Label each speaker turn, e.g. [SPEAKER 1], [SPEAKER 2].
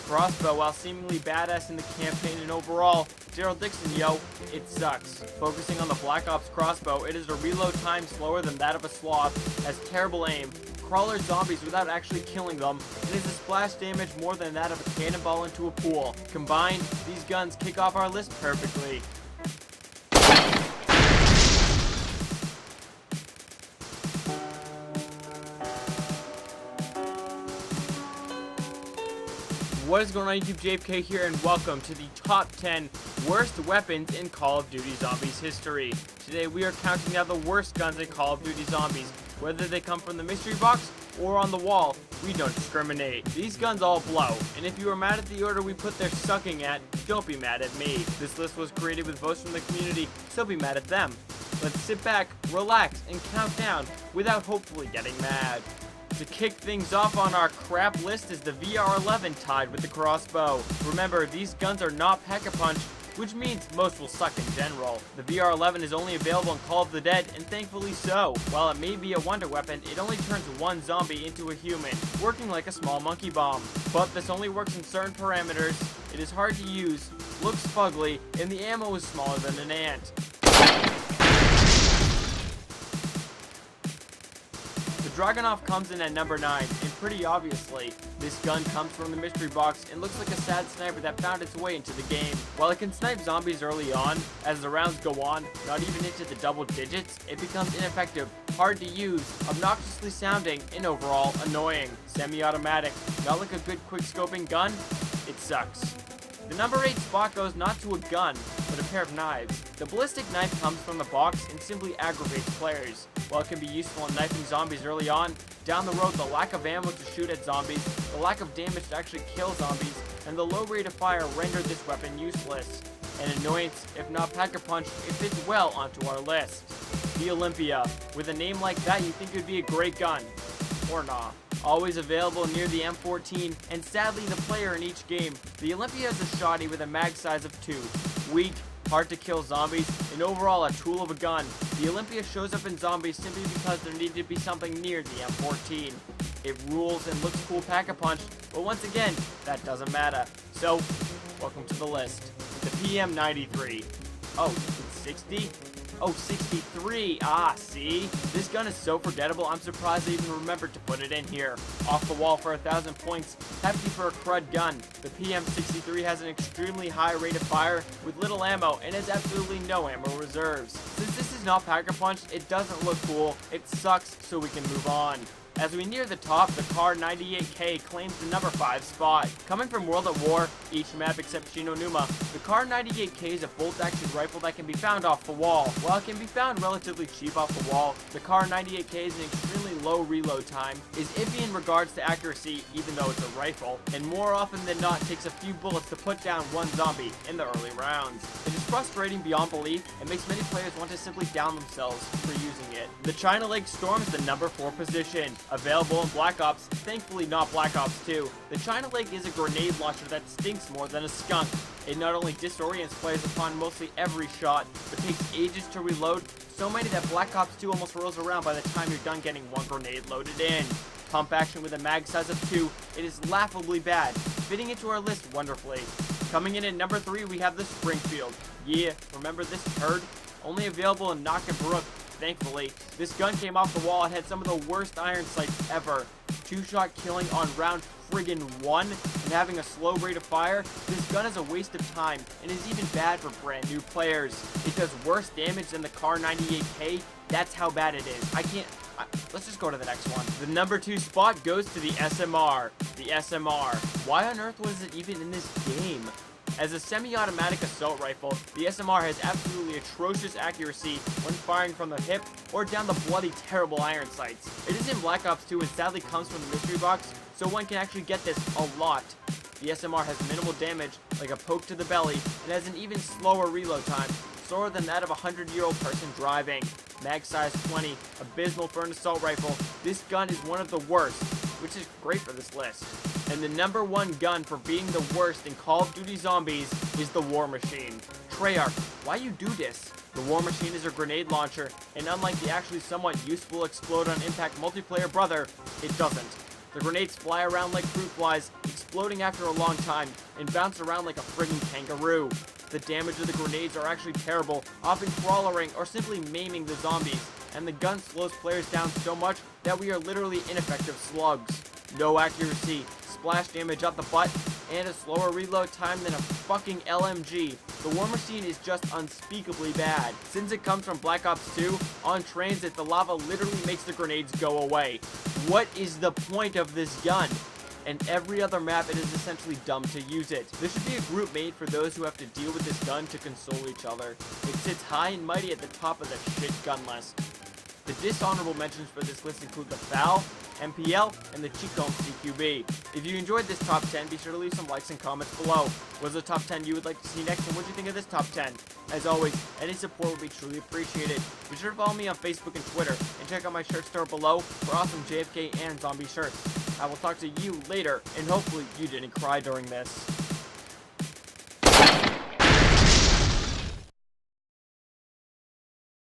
[SPEAKER 1] crossbow, while seemingly badass in the campaign and overall, Gerald Dixon, yo, it sucks. Focusing on the Black Ops crossbow, it is a reload time slower than that of a sloth, has terrible aim, crawlers zombies without actually killing them, and is a splash damage more than that of a cannonball into a pool. Combined, these guns kick off our list perfectly. What is going on YouTube, JFK here, and welcome to the top 10 worst weapons in Call of Duty Zombies history. Today we are counting down the worst guns in Call of Duty Zombies. Whether they come from the mystery box or on the wall, we don't discriminate. These guns all blow, and if you are mad at the order we put their sucking at, don't be mad at me. This list was created with votes from the community, so be mad at them. Let's sit back, relax, and count down without hopefully getting mad. To kick things off on our crap list is the VR11 tied with the crossbow. Remember, these guns are not pack-a-punch, which means most will suck in general. The VR11 is only available in Call of the Dead, and thankfully so. While it may be a wonder weapon, it only turns one zombie into a human, working like a small monkey bomb. But this only works in certain parameters, it is hard to use, looks fugly, and the ammo is smaller than an ant. The Dragunov comes in at number 9, and pretty obviously, this gun comes from the mystery box and looks like a sad sniper that found its way into the game. While it can snipe zombies early on, as the rounds go on, not even into the double digits, it becomes ineffective, hard to use, obnoxiously sounding, and overall annoying. Semi-automatic, not like a good quick-scoping gun, it sucks. The number 8 spot goes not to a gun, but a pair of knives. The ballistic knife comes from the box and simply aggravates players. While it can be useful in knifing zombies early on, down the road the lack of ammo to shoot at zombies, the lack of damage to actually kill zombies, and the low rate of fire render this weapon useless. An annoyance, if not pack-a-punch, it fits well onto our list. The Olympia. With a name like that, you think it would be a great gun. Or nah. Always available near the M14, and sadly the player in each game, the Olympia is a shoddy with a mag size of 2. Weak, hard to kill zombies, and overall a tool of a gun. The Olympia shows up in zombies simply because there needed to be something near the M14. It rules and looks cool pack-a-punch, but once again, that doesn't matter. So, welcome to the list. The PM93. Oh, it's 60? Oh, 63. Ah, see? This gun is so forgettable, I'm surprised I even remembered to put it in here. Off the wall for 1,000 points, hefty for a crud gun. The PM63 has an extremely high rate of fire with little ammo and has absolutely no ammo reserves. Since this is not pack-a-punch, it doesn't look cool, it sucks, so we can move on. As we near the top, the Kar 98K claims the number 5 spot. Coming from World at War, each map except Shinonuma, the Kar 98K is a bolt-action rifle that can be found off the wall. While it can be found relatively cheap off the wall, the Kar 98K is an extremely low reload time, is iffy in regards to accuracy even though it's a rifle, and more often than not takes a few bullets to put down one zombie in the early rounds. It is frustrating beyond belief and makes many players want to simply down themselves for using it. The China Lake Storm is the number 4 position. Available in Black Ops, thankfully not Black Ops 2. The China Lake is a grenade launcher that stinks more than a skunk. It not only disorients players upon mostly every shot, but takes ages to reload, so many that Black Ops 2 almost rolls around by the time you're done getting one grenade loaded in. Pump action with a mag size of 2, it is laughably bad, fitting into our list wonderfully. Coming in at number 3 we have the Springfield. Yeah, remember this turd? Only available in Knock and Brook. Thankfully, this gun came off the wall and had some of the worst iron sights ever. 2-shot killing on round friggin' 1 and having a slow rate of fire, this gun is a waste of time and is even bad for brand new players. It does worse damage than the Kar 98K, that's how bad it is. Let's just go to the next one. The number 2 spot goes to the SMR. The SMR. Why on earth was it even in this game? As a semi-automatic assault rifle, the SMR has absolutely atrocious accuracy when firing from the hip or down the bloody terrible iron sights. It is in Black Ops 2 and sadly comes from the mystery box, so one can actually get this a lot. The SMR has minimal damage, like a poke to the belly, and has an even slower reload time, slower than that of a 100-year-old person driving. Mag size 20, abysmal for an assault rifle, this gun is one of the worst, which is great for this list. And the number 1 gun for being the worst in Call of Duty Zombies is the War Machine. Treyarch, why you do this? The War Machine is a grenade launcher, and unlike the actually somewhat useful explode on impact multiplayer brother, it doesn't. The grenades fly around like fruit flies, exploding after a long time, and bounce around like a friggin' kangaroo. The damage of the grenades are actually terrible, often crawling or simply maiming the zombies, and the gun slows players down so much that we are literally ineffective slugs. No accuracy, splash damage out the butt, and a slower reload time than a fucking LMG. The war machine is just unspeakably bad. Since it comes from Black Ops 2, on transit the lava literally makes the grenades go away. What is the point of this gun? And every other map it is essentially dumb to use it. There should be a group made for those who have to deal with this gun to console each other. It sits high and mighty at the top of the shit gun list. The dishonorable mentions for this list include the FAL, MPL, and the Chicom CQB. If you enjoyed this top 10, be sure to leave some likes and comments below. What's the top 10 you would like to see next, and what do you think of this top 10? As always, any support would be truly appreciated. Be sure to follow me on Facebook and Twitter, and check out my shirt store below for awesome JFK and zombie shirts. I will talk to you later, and hopefully you didn't cry during this.